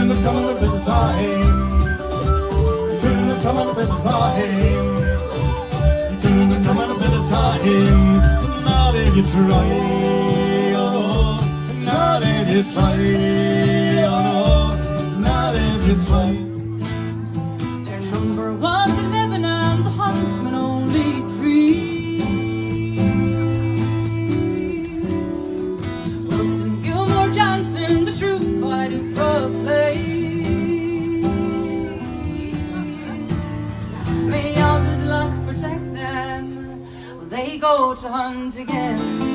couldn't have come at a better time. You couldn't have come at a better time. You couldn't have come at a better time. Not if you try, oh, not if you try, oh, not if you try. Their number was 11 and the huntsman only 3. Wilson, Gilmore, Johnson, the true fight who proclaim. May all good luck protect them when they go to hunt again.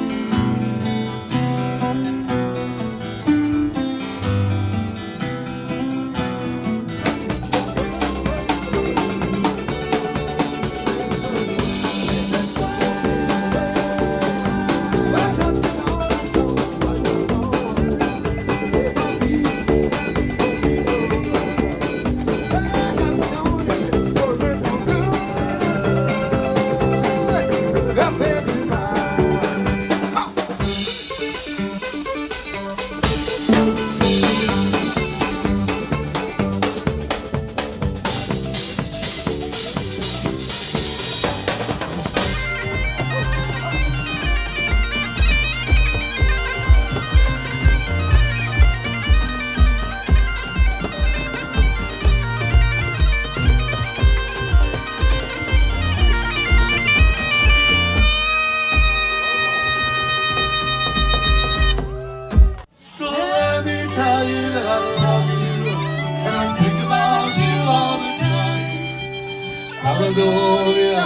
Hallelujah,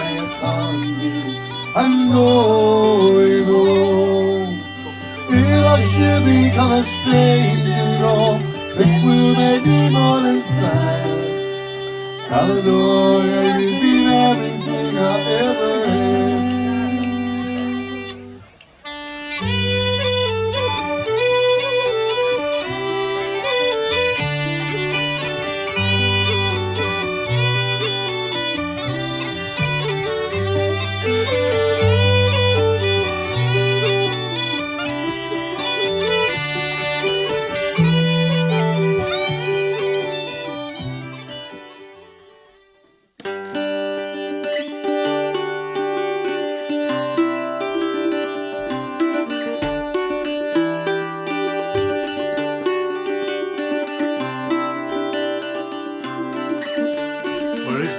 I know you know. If I should become a stranger, oh, it will make me more than sad. Hallelujah, you've been everything I ever had.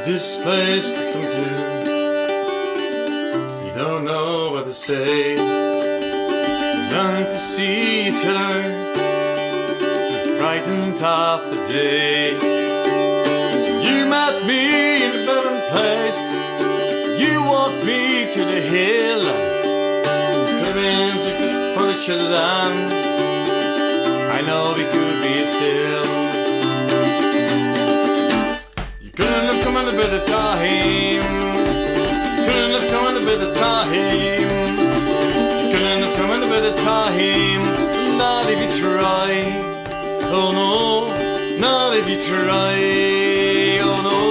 This place we come to, you don't know what to say. We're learning to see each other, we're frightened of the day. You met me in a better place, you walked me to the hill. Could have been so good for each other then, I know we could be still. Come on a bit of time. Couldn't have come on a bit of time. Couldn't have come on a bit of time. Not if you try. Oh no, not if you try. Oh no.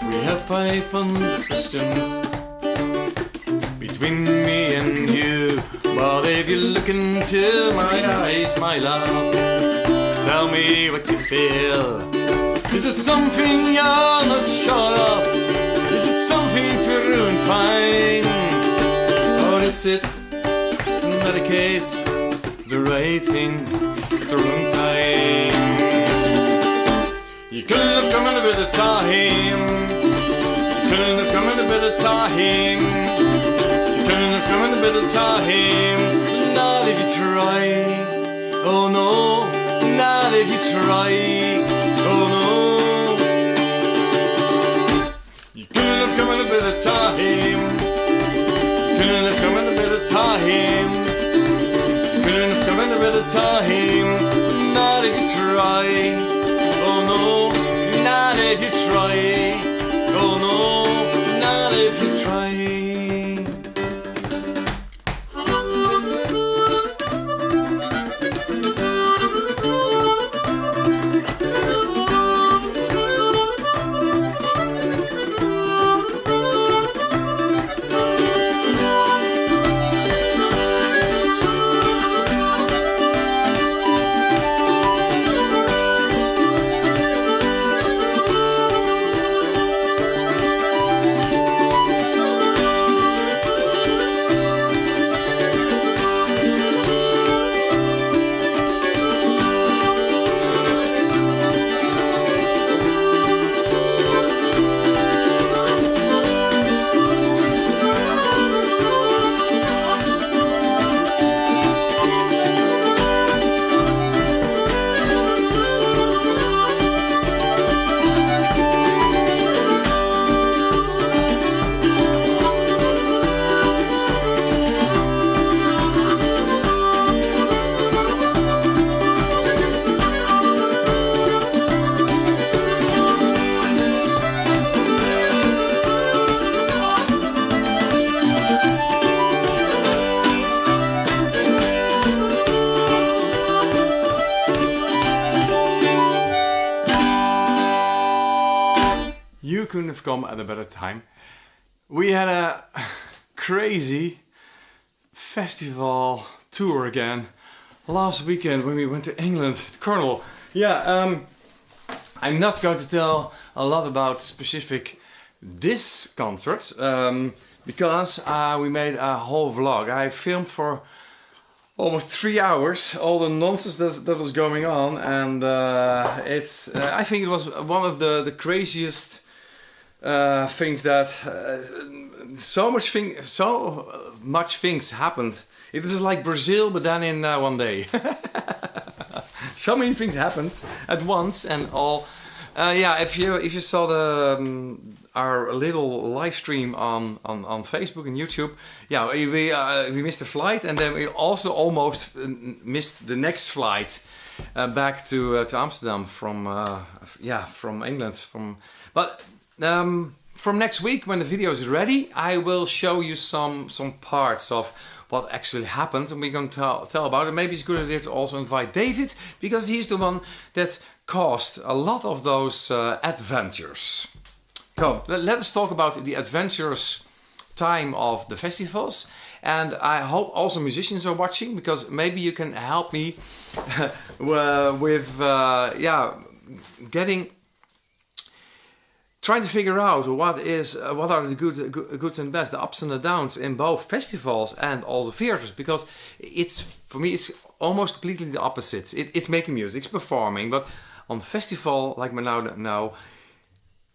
We have 500 questions between me and you, but if you look into my eyes, my love, tell me what you feel. Is it something you're not sure of? Is it something to ruin fine? Or is it not a case, the right thing at the wrong time? You couldn't have come in a bit of time. You couldn't have come in a bit of time. You couldn't have come in a bit of time. Not if you try. Oh no, not if you try. Oh no. You couldn't have come in a bit of time. Couldn't have come in a bit of time. Couldn't have come in a bit of time. Not if you try. Oh no, not if you try. Oh no, not if you try. couldn't have come at a better time. We had a crazy festival tour again last weekend when we went to England, Carnival. Yeah, I'm not going to tell a lot about specific this concert because we made a whole vlog. I filmed for almost 3 hours all the nonsense that was going on, and I think it was one of the craziest things that so much things happened. It was like Brazil, but then in one day. So many things happened at once, and all. Yeah, if you saw our little live stream on Facebook and YouTube, yeah, we missed the flight, and then we also almost missed the next flight back to Amsterdam from England. From next week, when the video is ready, I will show you some parts of what actually happened, and we're going to tell about it. Maybe it's a good idea to also invite David, because he's the one that caused a lot of those adventures. So let us talk about the adventurous time of the festivals, and I hope also musicians are watching, because maybe you can help me with trying to figure out what are the goods and best, the ups and the downs in both festivals and all the theaters, because for me it's almost completely the opposite. It's making music, it's performing, but on festival like now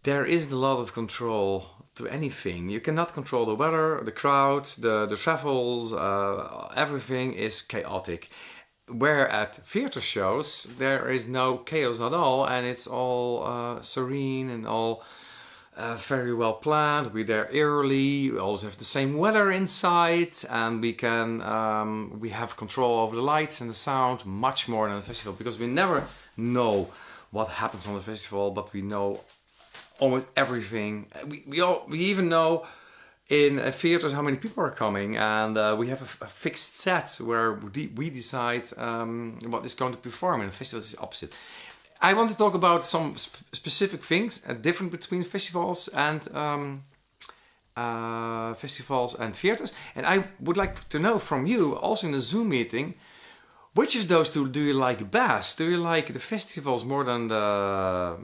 there isn't a lot of control to anything. You cannot control the weather, the crowd, the travels, everything is chaotic. Where at theater shows there is no chaos at all, and it's all serene and all very well planned. We're there early. We always have the same weather inside, and we have control over the lights and the sound much more than the festival, because we never know what happens on the festival, but we know almost everything. We even know in theaters how many people are coming, and we have a fixed set where we decide what is going to perform. And the festival is the opposite. I want to talk about some specific things different between festivals and theaters, and I would like to know from you, also in the Zoom meeting, which of those two do you like best? Do you like the festivals more than the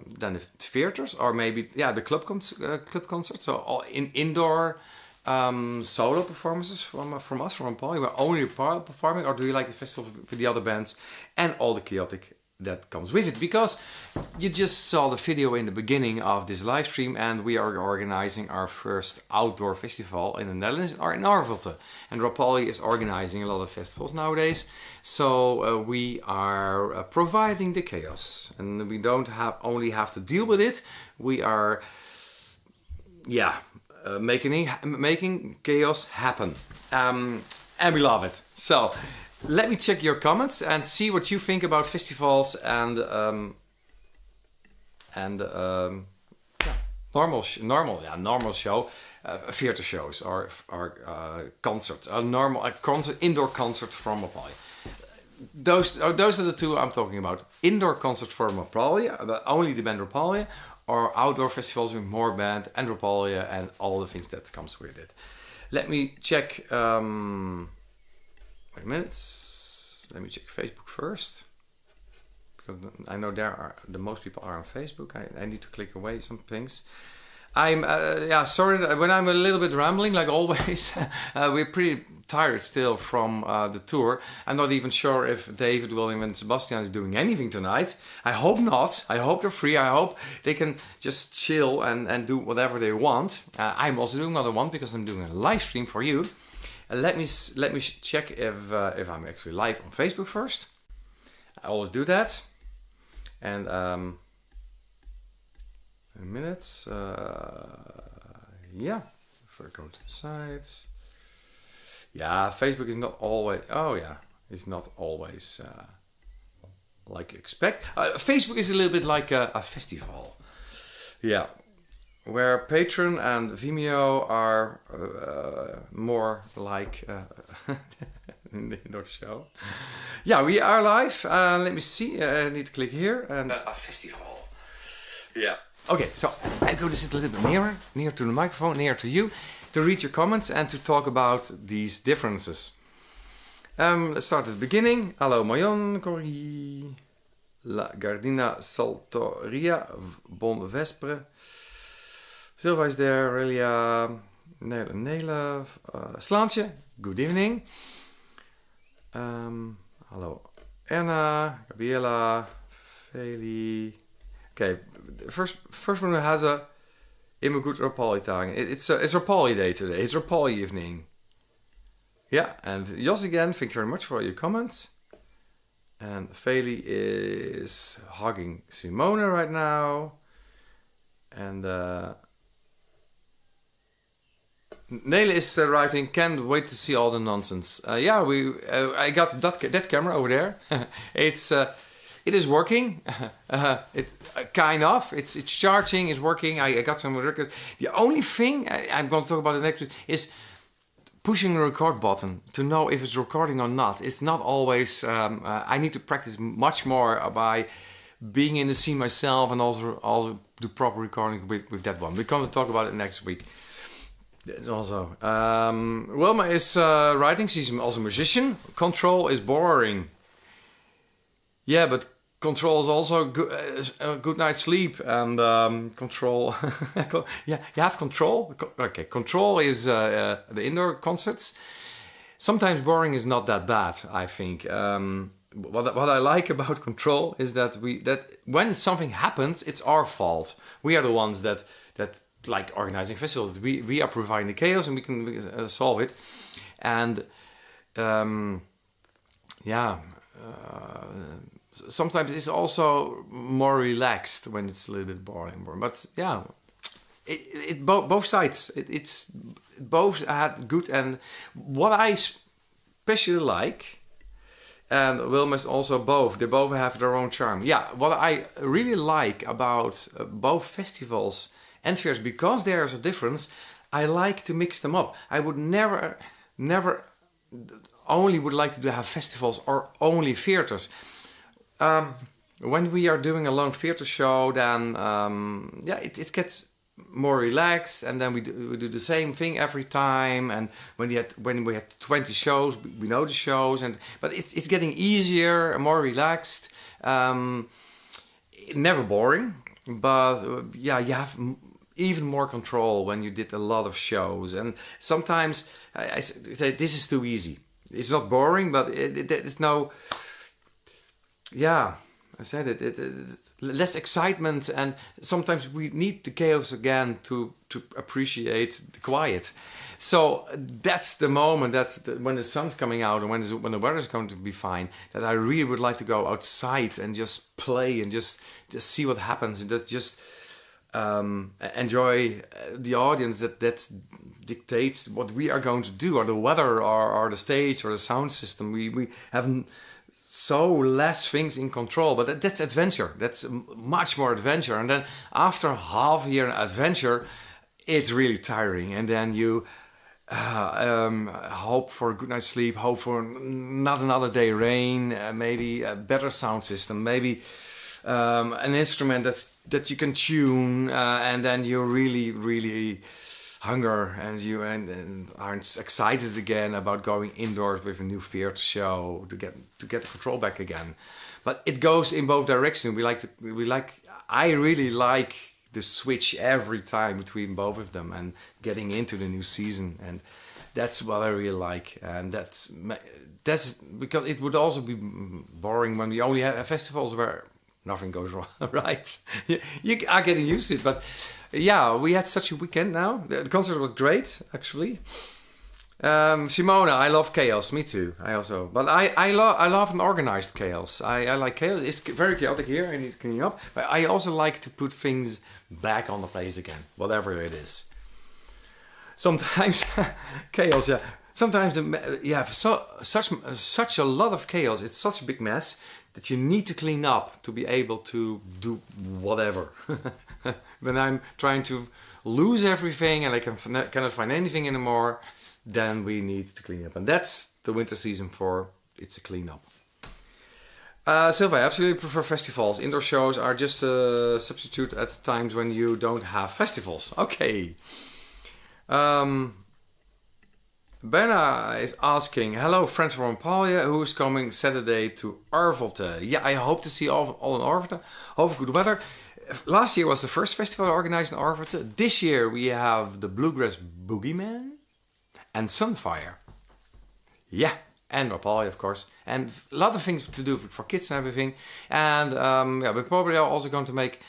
theaters, or maybe the club concerts, so all indoor solo performances from us, from Rapalje, we're only performing, or do you like the festival for the other bands and all the chaotic that comes with it? Because you just saw the video in the beginning of this live stream, and we are organizing our first outdoor festival in the Netherlands, or in Arvelte, and Rapalje is organizing a lot of festivals nowadays, so we are providing the chaos, and we don't only have to deal with it, we are making chaos happen, and we love it. So let me check your comments and see what you think about festivals and normal show, theater shows, or concerts, a concert, indoor concert from Rapalje. Those are the two I'm talking about. Indoor concert from Rapalje, only the band Rapalje, or outdoor festivals with more band and Rapalje and all the things that comes with it. Let me check. Wait a minute. Let me check Facebook first, because I know the most people are on Facebook. I need to click away some things. I'm sorry that when I'm a little bit rambling, like always. We're pretty tired still from the tour. I'm not even sure if David, William and Sebastian is doing anything tonight. I hope not. I hope they're free. I hope they can just chill and do whatever they want. I'm also doing what I want, because I'm doing a live stream for you. Let me check if I'm actually live on Facebook first. I always do that. And minutes. If I go to the sites. Yeah, Facebook is not always. Oh yeah, it's not always like you expect. Facebook is a little bit like a festival. Yeah, where Patreon and Vimeo are more like in the indoor show. Yeah, we are live. Let me see. I need to click here and a festival. Yeah. Okay, so I go to sit a little bit near to the microphone, near to you, to read your comments and to talk about these differences. Let's start at the beginning. Hallo Marion, Corrie, La Gardina Saltoria, Bon Vespre. Silva is there, Aurelia, Nele, Slaantje, good evening. Hallo Erna, Gabriela, Feli. Okay, first one has a immer goed Rapalje tagen. It's Rapalje day today. It's Rapalje evening. Yeah, and Jos again, thank you very much for your comments. And Feli is hugging Simone right now. And Nele is writing, can't wait to see all the nonsense. Yeah, I got that camera over there. It is working. It's kind of. It's charging. It's working. I got some records. The only thing I'm going to talk about the next is pushing the record button to know if it's recording or not. It's not always. I need to practice much more by being in the scene myself and also do proper recording with that one. We're going to talk about it next week. It's also Wilma is writing. She's also a musician. Control is boring. Yeah, but control is also a good night's sleep and control. Yeah, you have control. Okay, control is the indoor concerts. Sometimes boring is not that bad, I think. What I like about control is that when something happens, it's our fault. We are the ones that like organizing festivals. We are providing the chaos and we can solve it. And sometimes it's also more relaxed when it's a little bit boring. But yeah, both sides. It's both had good and what I especially like. And Wilma is also both. They both have their own charm. Yeah, what I really like about both festivals and fairs, because there's a difference, I like to mix them up. I would never only would like to have festivals or only theaters. When we are doing a lone theater show, then it gets more relaxed, and then we do the same thing every time. And when we had 20 shows, we know the shows, but it's getting easier and more relaxed. Never boring, but you have even more control when you did a lot of shows. And sometimes I say this is too easy. It's not boring, but it's no. Yeah, I said it. Less excitement, and sometimes we need the chaos again to appreciate the quiet. So that's the moment. When the sun's coming out and when the weather's going to be fine. That I really would like to go outside and just play and just see what happens and just enjoy the audience that dictates what we are going to do, or the weather, or the stage, or the sound system. We have so less things in control, but that's adventure. That's much more adventure. And then after half a year adventure, it's really tiring. And then you hope for a good night's sleep, hope for not another day rain, maybe a better sound system, maybe an instrument that you can tune, and then you really hunger and aren't excited again about going indoors with a new theater show to get the control back again. But it goes in both directions. I really like the switch every time between both of them and getting into the new season, and that's what I really like. And that's because it would also be boring when we only have festivals where nothing goes wrong, right? You are getting used to it, but yeah, we had such a weekend now. The concert was great, actually. Simona, I love chaos. Me too. But I love an organized chaos. I like chaos. It's very chaotic here. I need cleaning up. But I also like to put things back on the place again, whatever it is. Sometimes chaos. Yeah. Sometimes you have such a lot of chaos. It's such a big mess that you need to clean up to be able to do whatever. When I'm trying to lose everything and I cannot find anything anymore, then we need to clean up. And that's the winter season for it's a cleanup. Sylvia, I absolutely prefer festivals. Indoor shows are just a substitute at times when you don't have festivals. Okay. Berna is asking, hello friends from Rapalje, who is coming Saturday to Arvelte? Yeah, I hope to see all in Arvelte. Hope good weather. Last year was the first festival organized in Arvelte. This year we have the Bluegrass Boogeyman and Sunfire. Yeah, and Rapalje of course. And a lot of things to do for kids and everything. And yeah, we're probably also going to make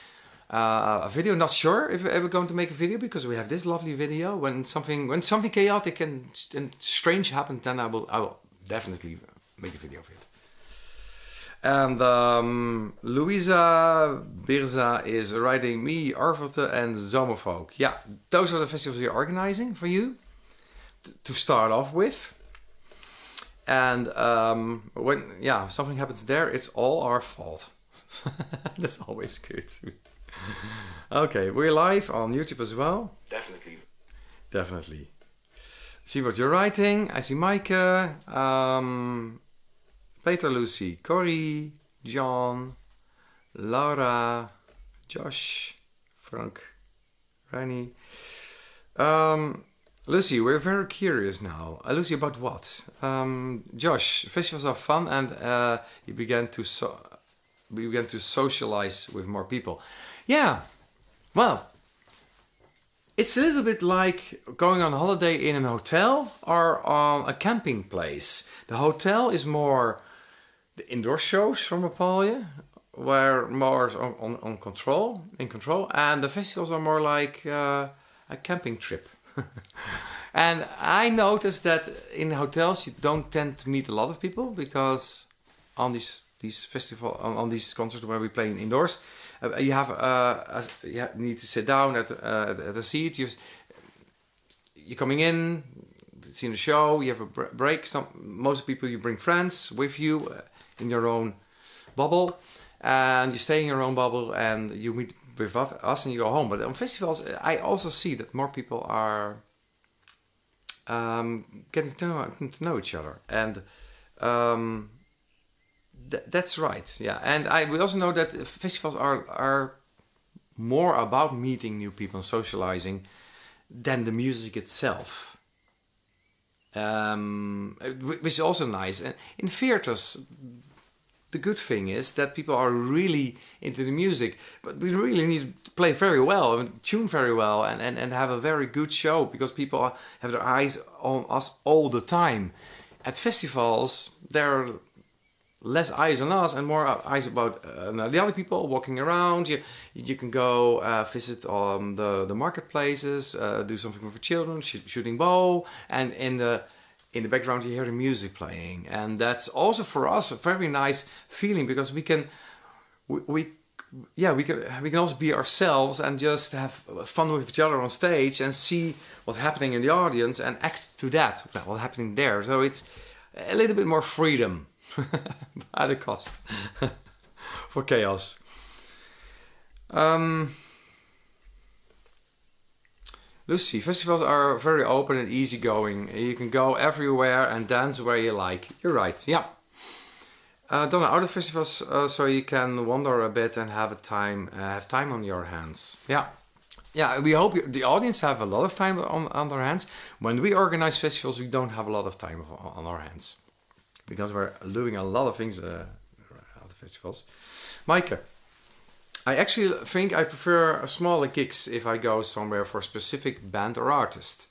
a video. Not sure if we're ever going to make a video because we have this lovely video. When something chaotic and strange happens, then I will definitely make a video of it. And Louisa Birza is writing me Arvelte and Zomerfolk. Yeah, those are the festivals we're organizing for you to start off with. And when something happens there, it's all our fault. That's always good. Okay, we're live on YouTube as well. Definitely. See what you're writing. I see Maaike, Peter, Lucy, Corrie, John, Laura, Josh, Frank, Rani. Lucy, we're very curious now. Lucy, about what? Josh, festivals are fun, and we began to socialize with more people. Yeah, well, it's a little bit like going on holiday in a hotel or on a camping place. The hotel is more the indoor shows from Rapalje, where more in control, and the festivals are more like a camping trip. And I noticed that in hotels you don't tend to meet a lot of people because on these festival on these concerts where we play indoors, you need to sit down at a seat. You're coming in, seeing the show. You have a break. Most people you bring friends with you in your own bubble, and you stay in your own bubble, and you meet with us and you go home. But on festivals, I also see that more people are getting to know each other, and that's right. Yeah, and we also know that festivals are more about meeting new people and socializing than the music itself, which is also nice. And in theaters, the good thing is that people are really into the music, but we really need to play very well and tune very well and have a very good show because people have their eyes on us all the time. At festivals, there are less eyes on us and more eyes about the other people walking around. You can go visit the marketplaces, do something for children, shooting bow, and in the background you hear the music playing, and that's also for us a very nice feeling because we can also be ourselves and just have fun with each other on stage and see what's happening in the audience and act to that, what's happening there. So it's a little bit more freedom at a cost for chaos. Lucy, festivals are very open and easygoing. You can go everywhere and dance where you like. You're right, yeah. Donna, other festivals so you can wander a bit and have time on your hands. Yeah. Yeah, we hope the audience have a lot of time on their hands. When we organize festivals, we don't have a lot of time on our hands because we're doing a lot of things at the festivals. Maaike, I actually think I prefer smaller gigs if I go somewhere for a specific band or artist.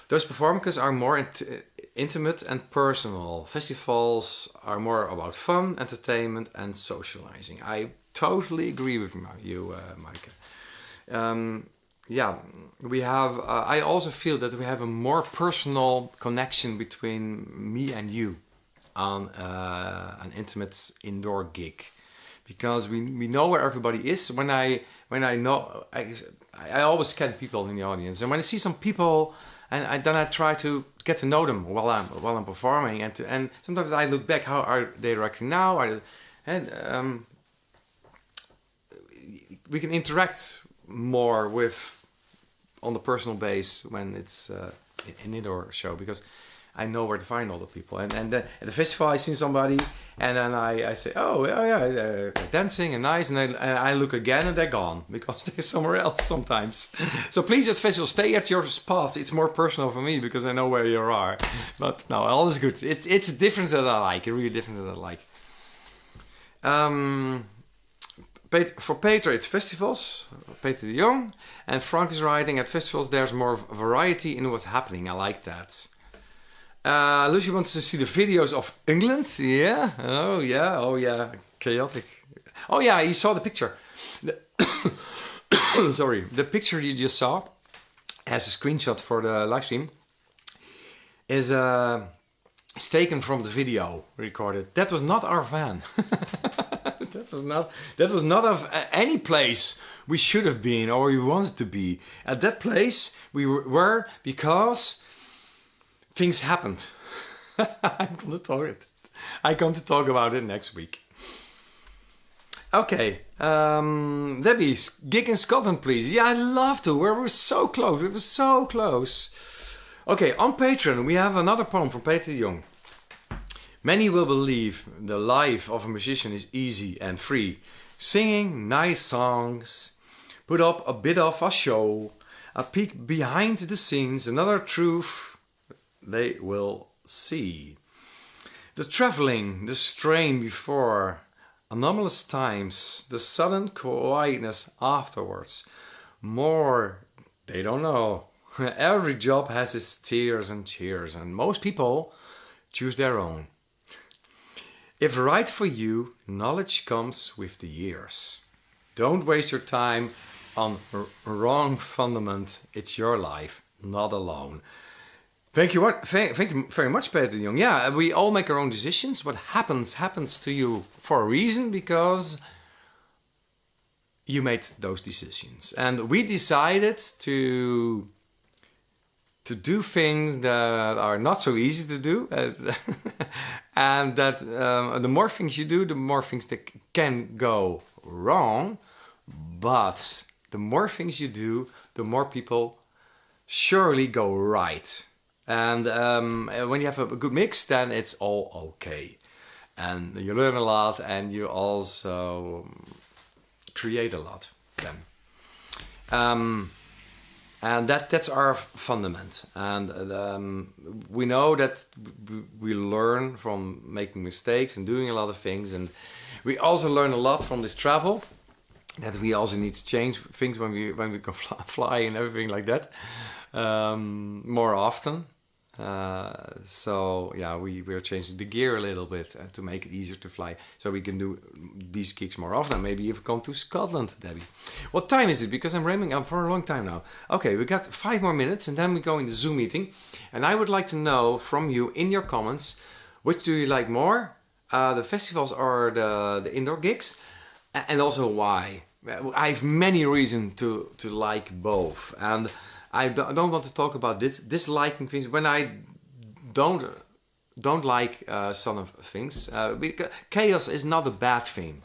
Those performances are more intimate and personal. Festivals are more about fun, entertainment and socializing. I totally agree with you, Maaike. We have. I also feel that we have a more personal connection between me and you on an intimate indoor gig, because we know where everybody is. When I know, I always scan people in the audience, and when I see some people, and then I try to get to know them while I'm performing, and sometimes I look back, how are they reacting now? We can interact more on the personal base when it's an indoor show, because I know where to find all the people. And at the festival, I see somebody, and then I say, oh yeah, they're dancing and nice, and I look again, and they're gone because they're somewhere else sometimes. So please, at the festival, stay at your spot. It's more personal for me because I know where you are. But no, all is good. It's a difference that I like. A really difference that I like. For Peter, it's festivals. Peter de Jong. And Frank is writing, at festivals there's more variety in what's happening. I like that. Lucy wants to see the videos of England. Yeah. Oh yeah. Chaotic. Oh yeah, he saw the picture. Sorry. The picture you just saw as a screenshot for the live stream is it's taken from the video recorded. That was not our van. That was not of any place we should have been or we wanted to be. At that place we were because things happened. I'm going to talk about it next week. Okay, Debbie, gig in Scotland, please. Yeah, I'd love to. We were so close. We were so close. Okay, on Patreon we have another poem from Peter de Jong. Many will believe the life of a musician is easy and free. Singing nice songs, put up a bit of a show, a peek behind the scenes, another truth they will see. The traveling, the strain before, anomalous times, the sudden quietness afterwards. More, they don't know. Every job has its tears and cheers, and most people choose their own. If right for you, knowledge comes with the years. Don't waste your time on wrong fundament. It's your life, not alone. Thank you very much, Peter de Jong. Yeah, we all make our own decisions. What happens to you for a reason, because you made those decisions. And we decided to do things that are not so easy to do. And that the more things you do, the more things that can go wrong. But the more things you do, the more people surely go right. And when you have a good mix, then it's all okay. And you learn a lot, and you also create a lot then. And that's our fundament. And we know that we learn from making mistakes and doing a lot of things. And we also learn a lot from this travel, that we also need to change things when we can fly and everything like that more often. So yeah, we're changing the gear a little bit to make it easier to fly, so we can do these gigs more often. Maybe even come to Scotland, Debbie. What time is it? Because I'm ramming up for a long time now. Okay, we got 5 more minutes and then we go in the Zoom meeting. And I would like to know from you in your comments, which do you like more? The festivals or the indoor gigs? And also why? I have many reasons to like both. And I don't want to talk about disliking things when I don't like some of things. Chaos is not a bad thing.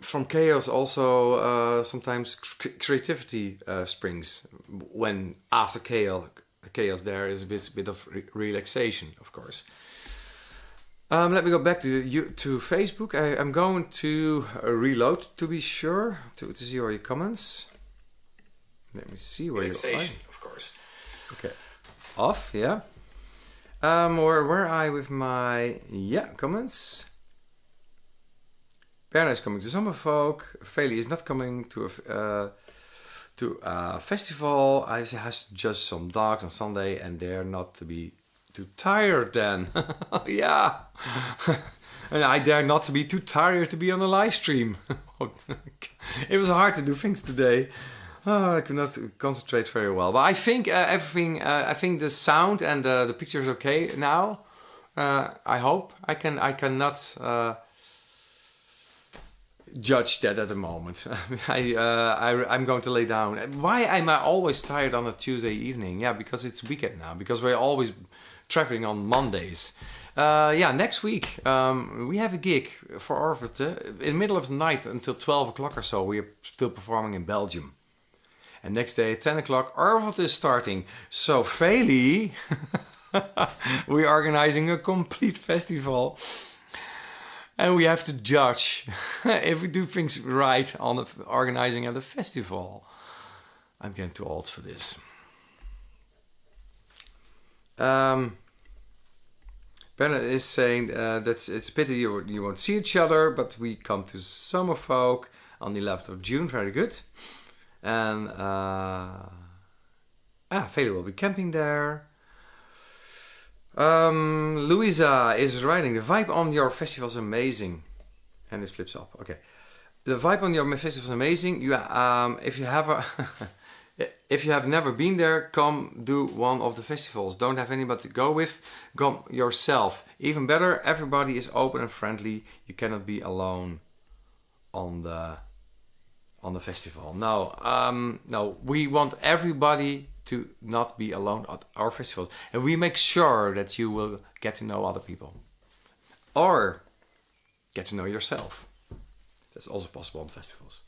From chaos also sometimes creativity springs. When after chaos there is a bit of relaxation, of course. Let me go back to Facebook. I'm going to reload to be sure to see all your comments. Let me see where you are. Of course. Okay. Off, yeah. Where were I with my comments? Berna is coming to Summerfolk. Feli is not coming to a festival. I has just some dogs on Sunday, and they're not to be too tired then. Yeah. And I dare not to be too tired to be on a live stream. It was hard to do things today. I could not concentrate very well, but I think everything. I think the sound and the picture is okay now. I hope I cannot judge that at the moment. I'm going to lay down. Why am I always tired on a Tuesday evening? Yeah, because it's weekend now. Because we're always traveling on Mondays. Next week we have a gig for Orvete in the middle of the night until 12 o'clock or so. We are still performing in Belgium. And next day at 10 o'clock, Arvold is starting. So, Veli, we're organizing a complete festival. And we have to judge if we do things right on the organizing of the festival. I'm getting too old for this. Bernard is saying that it's a pity you won't see each other, but we come to Summerfolk on the 11th of June. Very good. And Veli will be camping there. Louisa is writing, the vibe on your festival is amazing. And it flips up. Okay. The vibe on your festival is amazing. If you have never been there, come do one of the festivals. Don't have anybody to go with. Go yourself. Even better, everybody is open and friendly. You cannot be alone on the festival. No, we want everybody to not be alone at our festivals. And we make sure that you will get to know other people. Or get to know yourself. That's also possible on festivals.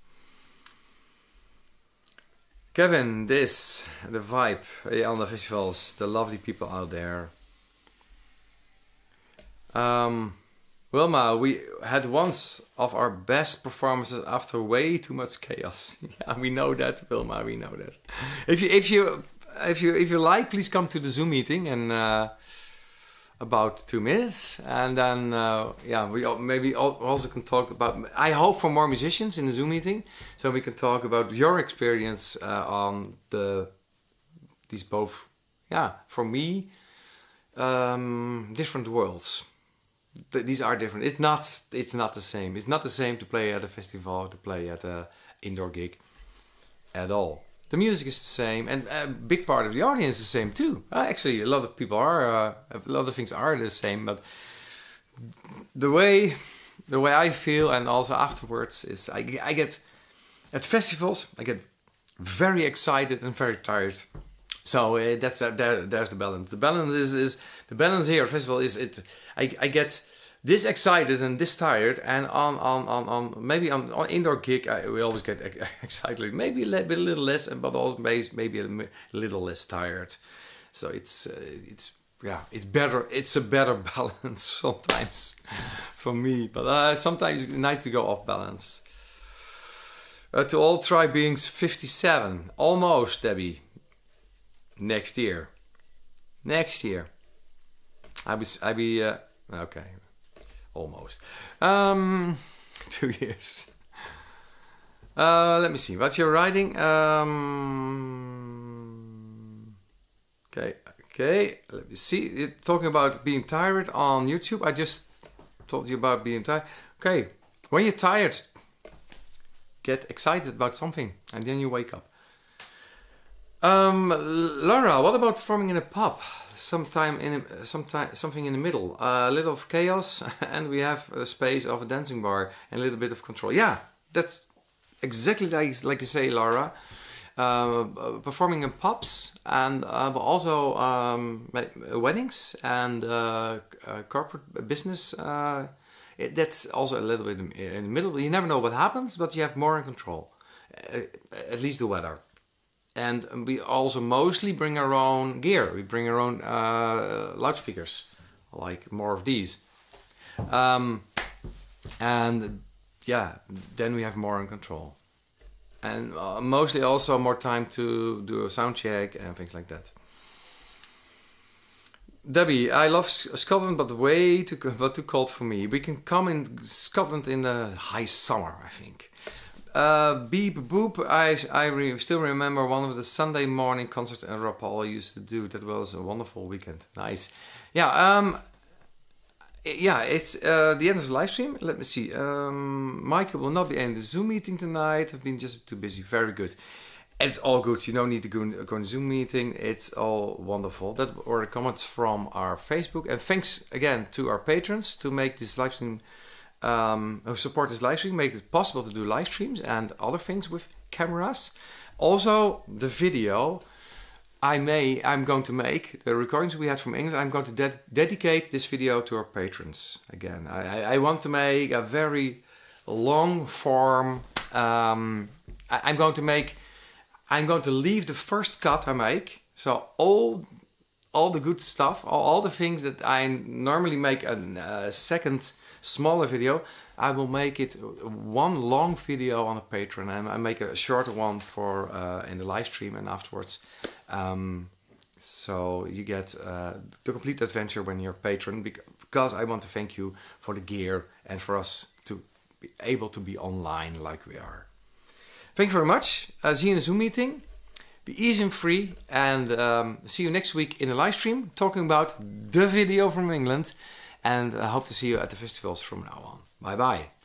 Kevin, the vibe on the festivals, the lovely people out there. Wilma, we had once of our best performances after way too much chaos. Yeah, we know that, Wilma. We know that. If you like, please come to the Zoom meeting in about 2 minutes, and then we maybe also can talk about. I hope for more musicians in the Zoom meeting, so we can talk about your experience on these both. Yeah, for me, different worlds. These are different. It's not the same. It's not the same to play at a festival, to play at an indoor gig at all. The music is the same, and a big part of the audience is the same too. Actually, a lot of people are, a lot of things are the same, but the way I feel, and also afterwards, is I get at festivals, I get very excited and very tired. So there's the balance. The balance is the balance here at festival is it. I get this excited and this tired, and on maybe on indoor gig we always get excited, maybe a little less, but also maybe a little less tired. So it's better. It's a better balance sometimes for me, but sometimes it's nice to go off balance. To all tri beings, 57, almost, Debbie. Next year. I be okay. Almost. 2 years. Let me see. What you're writing? Okay. Let me see. You're talking about being tired on YouTube. I just told you about being tired. Okay. When you're tired, get excited about something, and then you wake up. Laura, what about performing in a pub? Something in the middle. A little of chaos, and we have a space of a dancing bar and a little bit of control. Yeah, that's exactly like you say, Laura. Performing in pubs and but also weddings and corporate business. That's also a little bit in the middle. You never know what happens, but you have more in control. At least the weather. And we also mostly bring our own gear. We bring our own loudspeakers, like more of these. And yeah, then we have more in control. And mostly also more time to do a sound check and things like that. Debbie, I love Scotland, but too cold for me. We can come in Scotland in the high summer, I think. Beep boop. I still remember one of the Sunday morning concerts in Rapalje used to do. That was a wonderful weekend. Nice. Yeah. It's the end of the live stream. Let me see. Michael will not be in the Zoom meeting tonight. I've been just too busy. Very good. It's all good. You don't need to go in a Zoom meeting. It's all wonderful. That were the comments from our Facebook. And thanks again to our patrons to make this live stream. Who support this live stream, make it possible to do live streams and other things with cameras. Also, the video I'm going to make, the recordings we had from England, I'm going to dedicate this video to our patrons. Again, I want to make a very long form. I'm going to make I'm going to leave the first cut I make. So all the good stuff, all the things that I normally make a second smaller video, I will make it one long video on a Patreon, and I make a shorter one for in the live stream and afterwards. So you get the complete adventure when you're a patron, because I want to thank you for the gear and for us to be able to be online like we are. Thank you very much. See you in the Zoom meeting. Be easy and free, and see you next week in the live stream talking about the video from England, and I hope to see you at the festivals from now on. Bye bye.